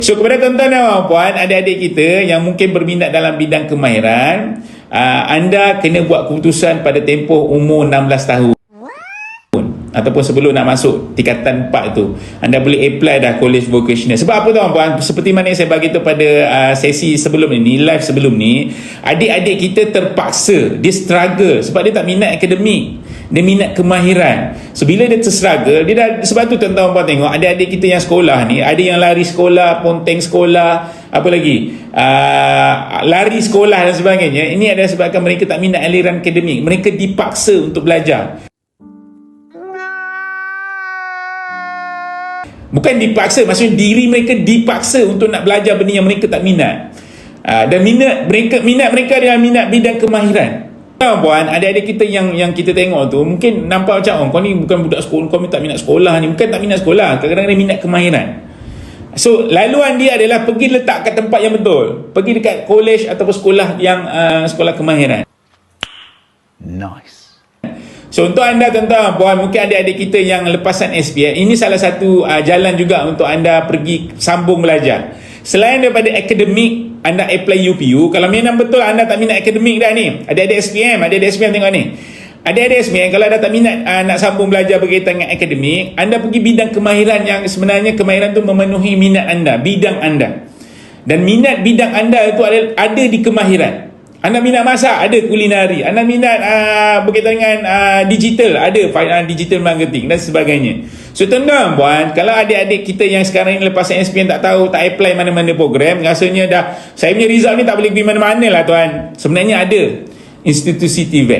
So kepada tuan-tuan dan puan, adik-adik kita yang mungkin berminat dalam bidang kemahiran, anda kena buat keputusan pada tempoh umur 16 tahun ataupun sebelum nak masuk tingkatan 4 tu, anda boleh apply dah college vocational. Sebab apa tuan-puan, seperti mana yang saya bagi tu pada sesi sebelum ni, live sebelum ni, adik-adik kita terpaksa, dia struggle sebab dia tak minat akademik, dia minat kemahiran. So bila dia terstruggle, dia dah, sebab tu tuan-tuan tengok adik-adik kita yang sekolah ni, ada yang lari sekolah, ponteng sekolah, apa lagi, lari sekolah dan sebagainya. Ini adalah sebabkan mereka tak minat aliran akademik, mereka dipaksa untuk belajar. Bukan dipaksa, maksudnya diri mereka dipaksa untuk nak belajar benda yang mereka tak minat. Dan minat mereka adalah minat bidang kemahiran. Puan, adik-adik kita yang kita tengok tu mungkin nampak macam, oh, kau ni bukan budak sekolah, kau ni tak minat sekolah ni. Bukan tak minat sekolah, kadang-kadang dia minat kemahiran. So laluan dia adalah pergi letak kat tempat yang betul, pergi dekat college ataupun sekolah yang sekolah kemahiran. Nice. So untuk anda tuan-tuan puan, mungkin adik-adik kita yang lepasan SPM, ini salah satu jalan juga untuk anda pergi sambung belajar. Selain daripada akademik, anda apply UPU. Kalau memang betul anda tak minat akademik dah ni, adik-adik SPM tengok ni, adik-adik SPM kalau anda tak minat nak sambung belajar berkaitan dengan akademik, anda pergi bidang kemahiran yang sebenarnya kemahiran tu memenuhi minat anda, bidang anda. Dan minat bidang anda itu ada di kemahiran. Anda minat masak, ada kulinari. Anda minat berkaitan dengan digital, ada digital marketing dan sebagainya. So tuan-tuan puan, kalau adik-adik kita yang sekarang ni lepas SPM tak tahu, tak apply mana-mana program, rasanya dah, saya punya result ni tak boleh pergi mana-mana lah tuan. Sebenarnya ada institusi TVET.